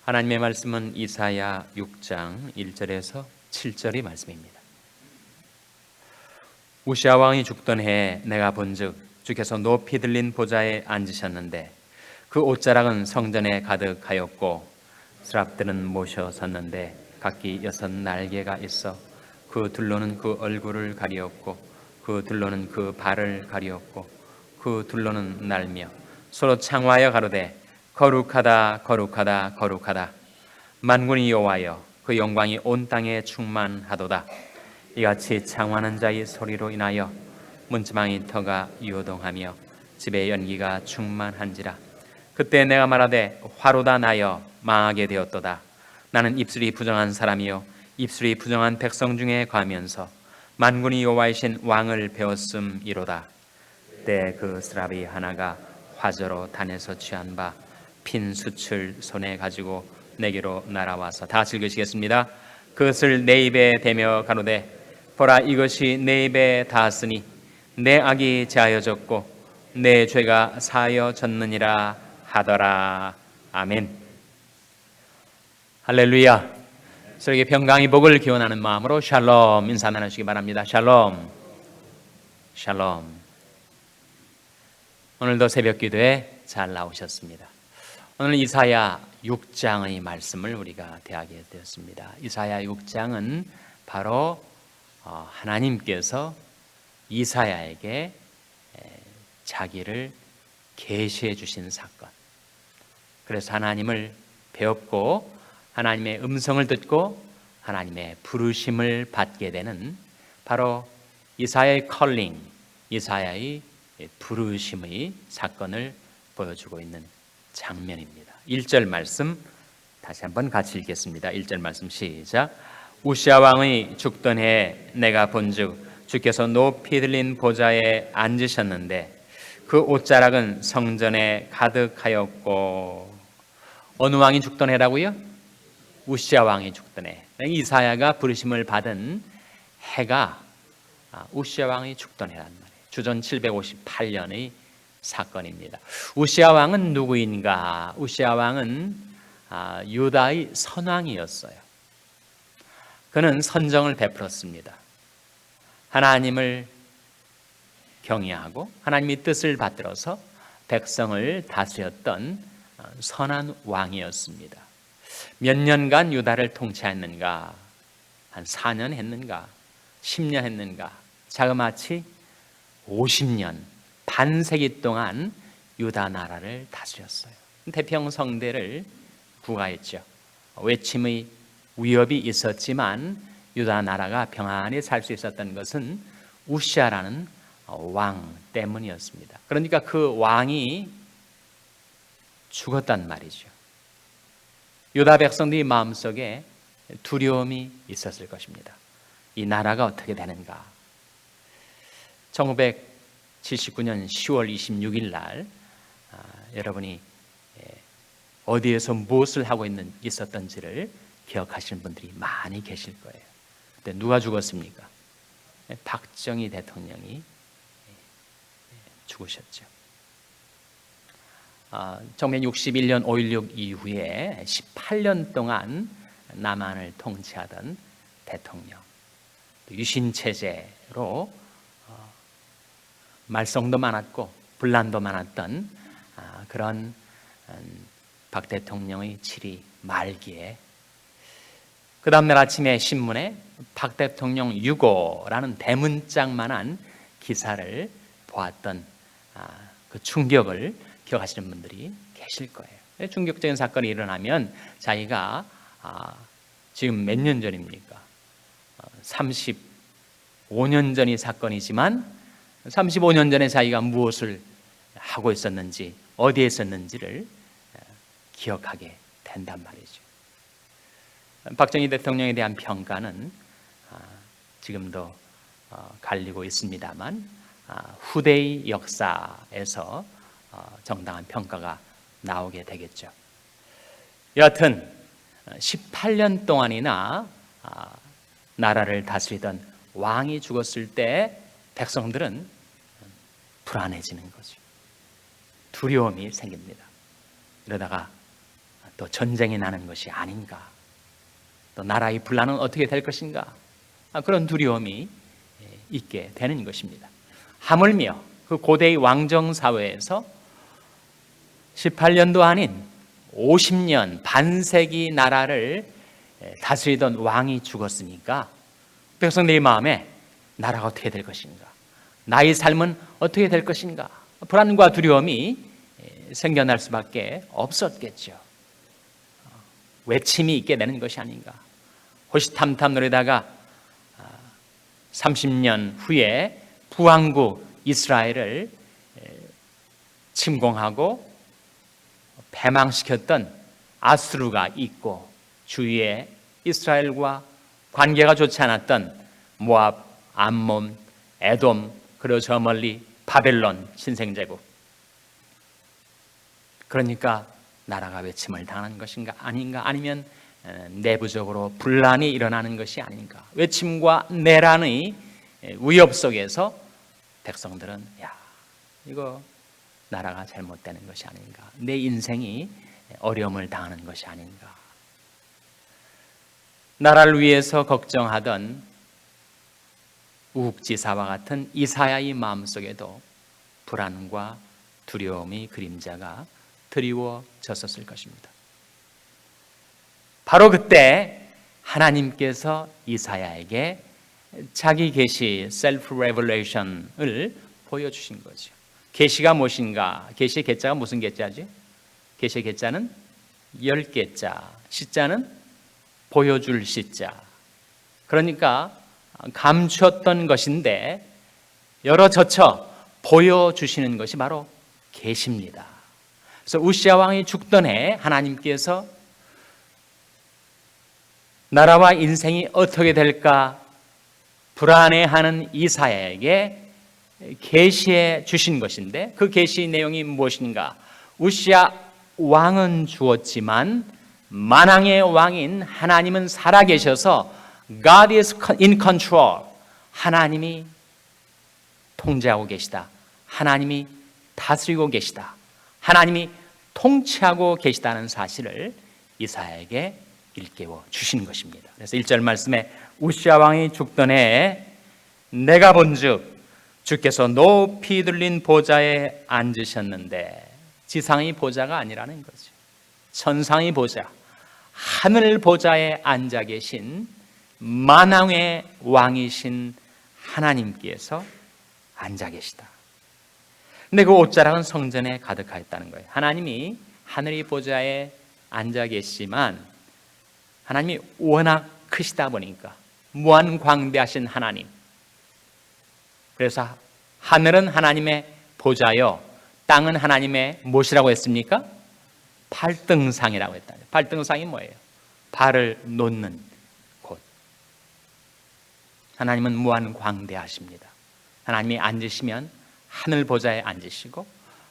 하나님의 말씀은 이사야 6장 1절에서 7절의 말씀입니다. 우시아 왕이 죽던 해에 내가 본즉 주께서 높이 들린 보좌에 앉으셨는데 그 옷자락은 성전에 가득하였고 스랍들은 모셔 섰는데 각기 6 날개가 있어 그 둘로는 그 얼굴을 가리었고 그 둘로는 그 발을 가리었고 그 둘로는 날며 서로 창화하여 가로되 거룩하다 거룩하다 거룩하다 만군의 여호와여 그 영광이 온 땅에 충만하도다. 이같이 창화하는 자의 소리로 인하여 문지방의 터가 요동하며 집에 연기가 충만한지라. 그때 내가 말하되 화로다 나여 망하게 되었도다. 나는 입술이 부정한 사람이요 입술이 부정한 백성 중에 거하면서 만군의 여호와이신 왕을 배웠음이로다. 그때 그 스랍이 하나가 화저로 단에서 취한 바 핀 숯을 손에 가지고 내게로 날아와서 다 읽으시겠습니다. 그것을 내 입에 대며 가로되 보라 이것이 내 입에 닿았으니 내 악이 제하여졌고 내 죄가 사하여졌느니라 하더라. 아멘. 할렐루야. 서로에게 평강의 복을 기원하는 마음으로 샬롬 인사 나누시기 바랍니다. 샬롬. 샬롬. 오늘도 새벽 기도에 잘 나오셨습니다. 오늘 이사야 6장의 말씀을 우리가 대하게 되었습니다. 이사야 6장은 바로 하나님께서 이사야에게 자기를 계시해 주신 사건. 그래서 하나님을 배웠고 하나님의 음성을 듣고 하나님의 부르심을 받게 되는 바로 이사야의 컬링, 이사야의 부르심의 사건을 보여주고 있는 장면입니다. 1절 말씀 다시 한번 같이 읽겠습니다. 1절 말씀 시작. 우시아 왕의 죽던 해에 내가 본즉 주께서 높이 들린 보좌에 앉으셨는데 그 옷자락은 성전에 가득하였고. 어느 왕이 죽던 해라고요? 우시아 왕이 죽던 해. 이사야가 부르심을 받은 해가 우시아 왕이 죽던 해란 말이에요. 주전 758년의 사건입니다. 우시아 왕은 누구인가? 우시아 왕은 유다의 선왕이었어요. 그는 선정을 베풀었습니다. 하나님을 경외하고 하나님의 뜻을 받들어서 백성을 다스렸던 선한 왕이었습니다. 몇 년간 유다를 통치했는가? 한 4년 했는가? 10년 했는가? 자그마치 50년, 반세기 동안 유다 나라를 다스렸어요. 태평 성대를 구가했죠. 외침의 위협이 있었지만 유다 나라가 평안히 살 수 있었던 것은 우시아라는 왕 때문이었습니다. 그러니까 그 왕이 죽었단 말이죠. 유다 백성들의 마음속에 두려움이 있었을 것입니다. 이 나라가 어떻게 되는가? 1979년 10월 26일 날 여러분이 어디에서 무엇을 하고 있었던지를 기억하시는 분들이 많이 계실 거예요. 그때 누가 죽었습니까? 박정희 대통령이 죽으셨죠. 1961년 5.16 이후에 18년 동안 남한을 통치하던 대통령, 유신체제로 말썽도 많았고 분란도 많았던 그런 박 대통령의 치리 말기에 그 다음날 아침에 신문에 박 대통령 유고라는 대문짝만한 기사를 보았던 그 충격을 기억하시는 분들이 계실 거예요. 충격적인 사건이 일어나면 자기가 지금 몇 년 전입니까? 35년 전이 사건이지만 35년 전에 자기가 무엇을 하고 있었는지 어디에 있었는지를 기억하게 된단 말이죠. 박정희 대통령에 대한 평가는 지금도 갈리고 있습니다만 후대의 역사에서 정당한 평가가 나오게 되겠죠. 여하튼 18년 동안이나 나라를 다스리던 왕이 죽었을 때 백성들은 불안해지는 거죠. 두려움이 생깁니다. 이러다가 또 전쟁이 나는 것이 아닌가, 또 나라의 분란은 어떻게 될 것인가, 그런 두려움이 있게 되는 것입니다. 하물며 그 고대의 왕정 사회에서 18년도 아닌 50년 반세기 나라를 다스리던 왕이 죽었으니까 백성들의 마음에 나라가 어떻게 될 것인가, 나의 삶은 어떻게 될 것인가, 불안과 두려움이 생겨날 수밖에 없었겠죠. 외침이 있게 되는 것이 아닌가. 호시탐탐 노리다가 30년 후에 부왕국 이스라엘을 침공하고 패망시켰던 아수르가 있고, 주위에 이스라엘과 관계가 좋지 않았던 모압, 암몬, 에돔, 그리고 저 멀리 바벨론 신생제국. 그러니까 나라가 외침을 당하는 것인가 아닌가, 아니면 내부적으로 분란이 일어나는 것이 아닌가. 외침과 내란의 위협 속에서 백성들은 이거 나라가 잘못되는 것이 아닌가, 내 인생이 어려움을 당하는 것이 아닌가. 나라를 위해서 걱정하던 우국지사와 같은 이사야의 마음속에도 불안과 두려움의 그림자가 드리워졌었을 것입니다. 바로 그때 하나님께서 이사야에게 자기 계시, 셀프 레벨레이션을 보여주신 거죠. 계시가 무엇인가? 계시의 계자가 무슨 계자지? 계시의 계자는 10계자, 시자는 보여줄 시자. 그러니까 감추었던 것인데 열어젖혀 보여주시는 것이 바로 계시입니다. 그래서 우시아 왕이 죽던 해 하나님께서 나라와 인생이 어떻게 될까 불안해하는 이사야에게 계시해 주신 것인데, 그 계시의 내용이 무엇인가? 우시아 왕은 죽었지만 만왕의 왕인 하나님은 살아계셔서 God is in control. 하나님이 통제하고 계시다. 하나님이 다스리고 계시다. 하나님이 통치하고 계시다는 사실을 이사야에게 일깨워 주신 것입니다. 그래서 1절 말씀에 우시아 왕이 죽던 해에 내가 본즉 주께서 높이 들린 보좌에 앉으셨는데, 지상의 보좌가 아니라는 거죠. 천상의 보좌, 하늘 보좌에 앉아 계신 만왕의 왕이신 하나님께서 앉아 계시다. 근데 그 옷자락은 성전에 가득하였다는 거예요. 하나님이 하늘의 보좌에 앉아 계시지만 하나님이 워낙 크시다 보니까, 무한광대하신 하나님, 그래서 하늘은 하나님의 보좌요, 땅은 하나님의 무엇이라고 했습니까? 발등상이라고 했다. 발등상이 뭐예요? 발을 놓는 곳. 하나님은 무한광대하십니다. 하나님이 앉으시면 하늘 보좌에 앉으시고,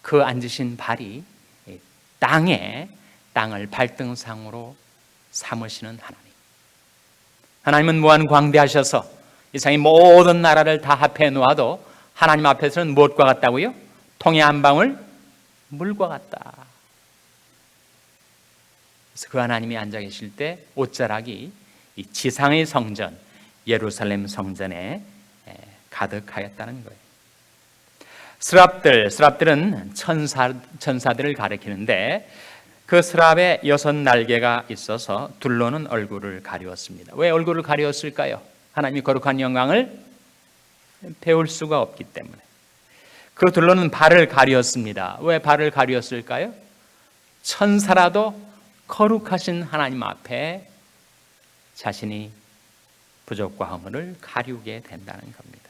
그 앉으신 발이 땅을 발등상으로 삼으시는 하나님. 하나님은 무한광대하셔서 이 세상의 모든 나라를 다 합해 놓아도 하나님 앞에서는 무엇과 같다고요? 통에 한 방울 물과 같다. 그래서 그 하나님이 앉아 계실 때 옷자락이 이 지상의 성전, 예루살렘 성전에 가득하였다는 거예요. 스랍들은 천사들을 가리키는데, 그 스랍에 6 날개가 있어서 둘로는 얼굴을 가리웠습니다. 왜 얼굴을 가리웠을까요? 하나님이 거룩한 영광을 배울 수가 없기 때문에. 그 둘로는 발을 가리웠습니다. 왜 발을 가리웠을까요? 천사라도 거룩하신 하나님 앞에 자신이 부족과 허물을 가리우게 된다는 겁니다.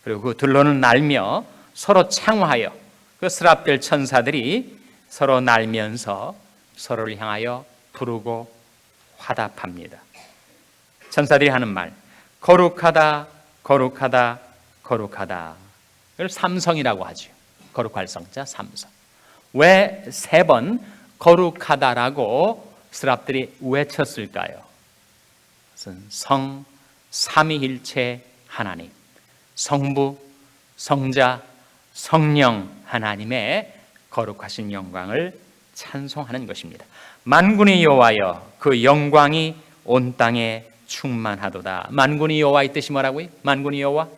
그리고 그 둘로는 날며 서로 창화하여, 그 스랍들 천사들이 서로 날면서 서로를 향하여 부르고 화답합니다. 천사들이 하는 말, 거룩하다, 거룩하다, 거룩하다. 이걸 삼성이라고 하죠. 거룩할 성자 삼성. 왜 3번 거룩하다라고 스랍들이 외쳤을까요? 성, 삼위일체 하나님, 성부, 성자, 성령 하나님의 거룩하신 영광을 찬송하는 것입니다. 만군의 여호와여 그 영광이 온 땅에 충만하도다. 만군의 여호와의 뜻이 뭐라고요? 만군의 여호와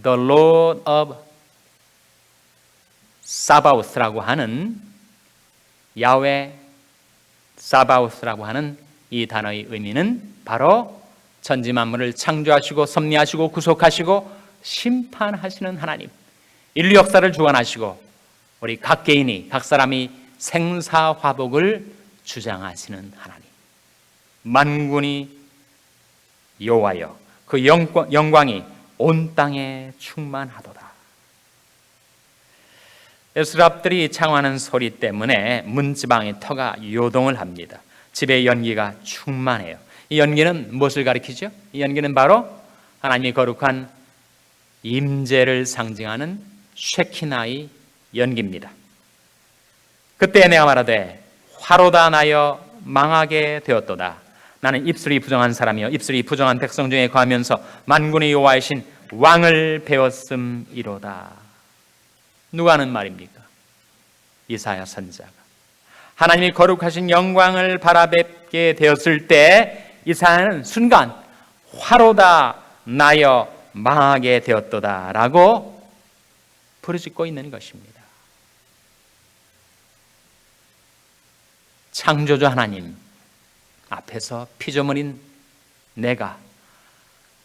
The Lord of 사바오스라고 하는 야훼 사바오스라고 하는 이 단어의 의미는 바로 천지 만물을 창조하시고 섭리하시고 구속하시고 심판하시는 하나님, 인류 역사를 주관하시고 우리 각 개인이 각 사람이 생사화복을 주장하시는 하나님, 만군의 여호와여 그 영광이 온 땅에 충만하도다. 스랍들이 창하는 소리 때문에 문지방의 터가 요동을 합니다. 집에 연기가 충만해요. 이 연기는 무엇을 가리키죠? 이 연기는 바로 하나님의 거룩한 임재를 상징하는 쉐키나의 연기입니다. 그때 내가 말하되 화로다 나여 망하게 되었도다. 나는 입술이 부정한 사람이요 입술이 부정한 백성 중에 거하면서 만군의 여호와이신 왕을 배웠음이로다. 누가 하는 말입니까? 이사야 선지자가 하나님이 거룩하신 영광을 바라뵙게 되었을 때 이사야는 순간 화로다 나여 망하게 되었도다 라고 부르짖고 있는 것입니다. 창조주 하나님 앞에서 피조물인 내가,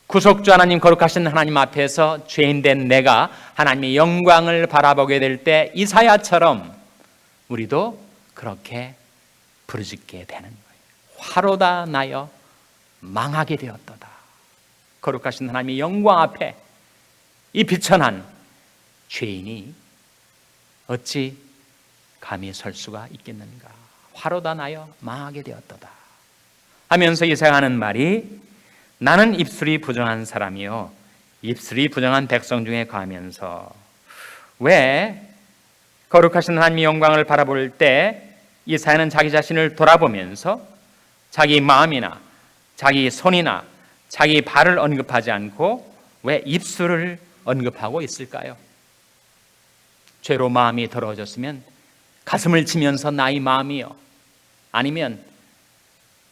구속주 하나님 거룩하신 하나님 앞에서 죄인된 내가 하나님의 영광을 바라보게 될 때 이사야처럼 우리도 그렇게 부르짖게 되는 거예요. 화로다 나여 망하게 되었도다. 거룩하신 하나님의 영광 앞에 이 비천한 죄인이 어찌 감히 설 수가 있겠는가. 화로다 나여 망하게 되었도다 하면서 이사야하는 말이 나는 입술이 부정한 사람이요 입술이 부정한 백성 중에 거하면서, 왜 거룩하신 하나님의 영광을 바라볼 때 이사야는 자기 자신을 돌아보면서 자기 마음이나 자기 손이나 자기 발을 언급하지 않고 왜 입술을 언급하고 있을까요? 죄로 마음이 더러워졌으면 가슴을 치면서 나의 마음이요, 아니면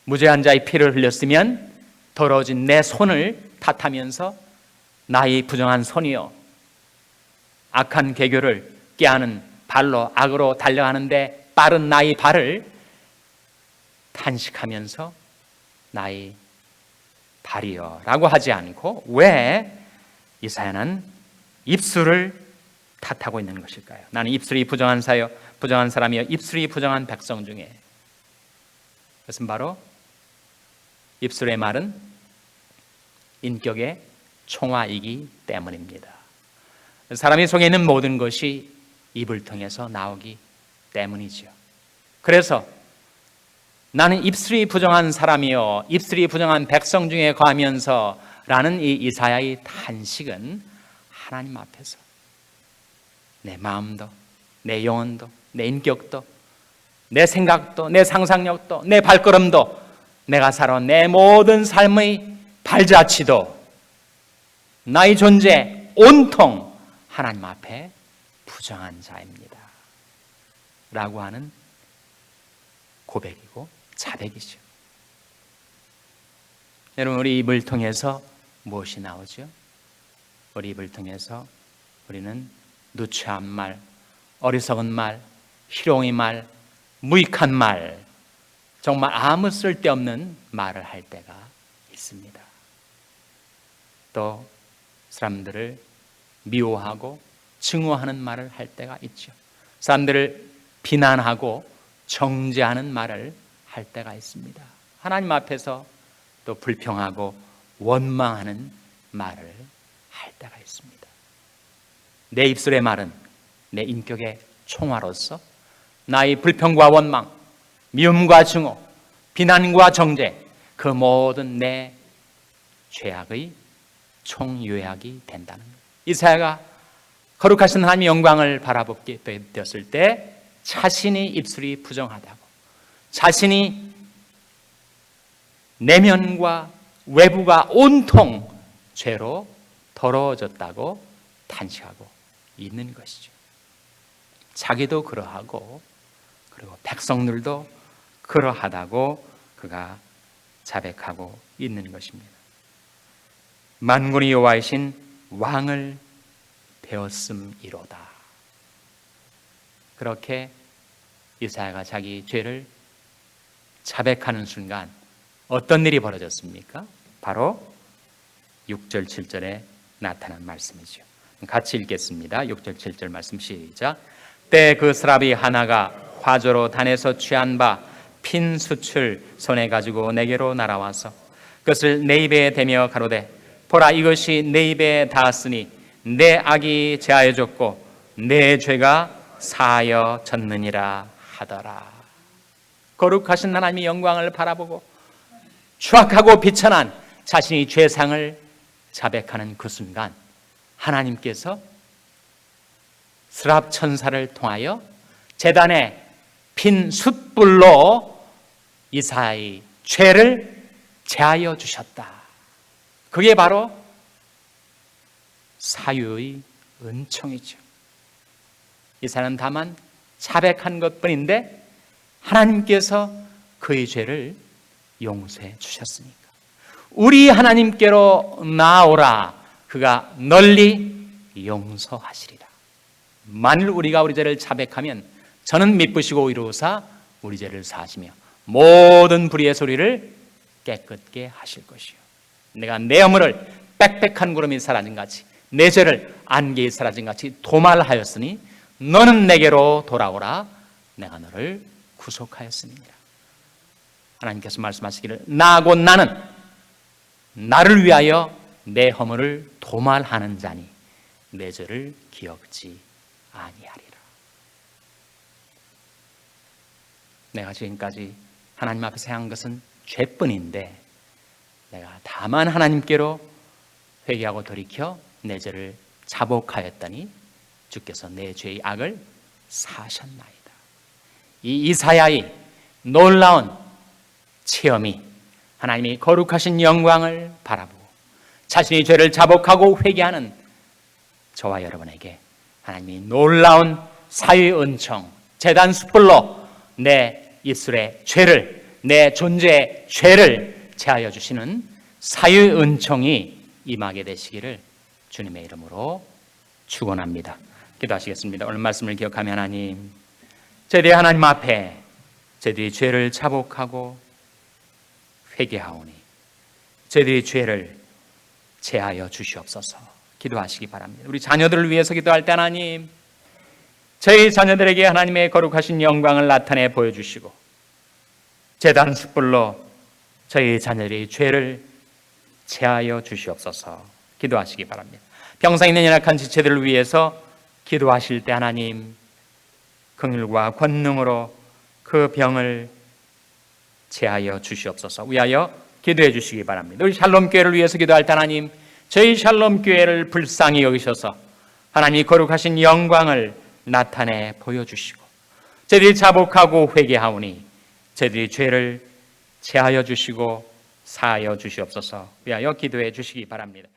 무죄한 자의 피를 흘렸으면 더러워진 내 손을 탓하면서 나의 부정한 손이요, 악한 계교를 꾀하는 발로 악으로 달려가는데 빠른 나의 발을 탄식하면서 나의 발이요 라고 하지 않고 왜 이사야는 입술을 탓하고 있는 것일까요? 나는 입술이 부정한 사람이요 입술이 부정한 백성 중에. 그것은 바로 입술의 말은 인격의 총화이기 때문입니다. 사람이 속에 있는 모든 것이 입을 통해서 나오기 때문이죠. 그래서 나는 입술이 부정한 사람이요 입술이 부정한 백성 중에 거하면서 라는 이 이사야의 탄식은 하나님 앞에서 내 마음도 내 영혼도 내 인격도 내 생각도 내 상상력도 내 발걸음도 내가 살아온 내 모든 삶의 발자취도 나의 존재 온통 하나님 앞에 부정한 자입니다 라고 하는 고백이고 자백이죠. 여러분, 우리 입을 통해서 무엇이 나오죠? 우리 입을 통해서 우리는 누추한 말, 어리석은 말, 희롱의 말, 무익한 말, 정말 아무 쓸데없는 말을 할 때가 있습니다. 또 사람들을 미워하고 증오하는 말을 할 때가 있죠. 사람들을 비난하고 정죄하는 말을 할 때가 있습니다. 하나님 앞에서 또 불평하고 원망하는 말을 할 때가 있습니다. 내 입술의 말은 내 인격의 총화로서 나의 불평과 원망, 미움과 증오, 비난과 정죄, 그 모든 내 죄악의 총요약이 된다는 거예요. 이사야가 거룩하신 하나님의 영광을 바라보게 되었을 때 자신이 입술이 부정하다고, 자신이 내면과 외부가 온통 죄로 더러워졌다고 탄식하고 있는 것이죠. 자기도 그러하고 그리고 백성들도 그러하다고 그가 자백하고 있는 것입니다. 만군의 여호와이신 왕을 배웠음이로다. 그렇게 이사야가 자기 죄를 자백하는 순간 어떤 일이 벌어졌습니까? 바로 6절 7절에 나타난 말씀이죠. 같이 읽겠습니다. 6절 7절 말씀 시작. 때 그 스랍이 하나가 화조로 단에서 취한 바 핀 숯을 손에 가지고 내게로 날아와서 그것을 내 입에 대며 가로되 보라, 이것이 내 입에 닿았으니 내 악이 제하여졌고 내 죄가 사하여졌느니라 하더라. 거룩하신 하나님의 영광을 바라보고 추악하고 비천한 자신의 죄상을 자백하는 그 순간 하나님께서 스랍 천사를 통하여 제단에 핀 숯불로 이사야의 죄를 제하여 주셨다. 그게 바로 사유의 은총이죠. 이사야는 다만 자백한 것뿐인데 하나님께서 그의 죄를 용서해 주셨으니까 우리 하나님께로 나오라, 그가 널리 용서하시리라. 만일 우리가 우리 죄를 자백하면 저는 미쁘시고 의로우사 우리 죄를 사하시며 모든 불의의 소리를 깨끗게 하실 것이요 내가 내 허물을 빽빽한 구름이 사라진 같이 내 죄를 안개에 사라진 같이 도말하였으니 너는 내게로 돌아오라, 내가 너를 구속하였음이니라. 하나님께서 말씀하시기를 나하고 나는 나를 위하여 내 허물을 도말하는 자니 내 죄를 기억지 아니하리라. 내가 지금까지 하나님 앞에서 행한 것은 죄뿐인데 내가 다만 하나님께로 회개하고 돌이켜 내 죄를 자복하였더니 주께서 내 죄의 악을 사하셨나이다. 이 이사야의 놀라운 체험이 하나님이 거룩하신 영광을 바라보고 자신의 죄를 자복하고 회개하는 저와 여러분에게 하나님이 놀라운 사유의 은총, 제단 숯불로 내 입술의 죄를, 내 존재의 죄를 제하여 주시는 사유의 은총이 임하게 되시기를 주님의 이름으로 축원합니다. 기도하시겠습니다. 오늘 말씀을 기억하며 하나님, 저희들이 하나님 앞에 저희들이 죄를 자복하고 회개하오니 저희들이 죄를 제하여 주시옵소서. 기도하시기 바랍니다. 우리 자녀들을 위해서 기도할 때 하나님, 저희 자녀들에게 하나님의 거룩하신 영광을 나타내 보여주시고 제단 숯불로 저희 자녀들의 죄를 제하여 주시옵소서. 기도하시기 바랍니다. 병상 있는 연약한 지체들을 위해서 기도하실 때 하나님, 긍휼과 권능으로 그 병을 제하여 주시옵소서. 위하여 기도해 주시기 바랍니다. 우리 샬롬 교회를 위해서 기도할 때 하나님, 저희 샬롬 교회를 불쌍히 여기셔서 하나님이 거룩하신 영광을 나타내 보여주시고 저희들이 자복하고 회개하오니 저희들이 죄를 제하여 주시고 사하여 주시옵소서. 위하여 기도해 주시기 바랍니다.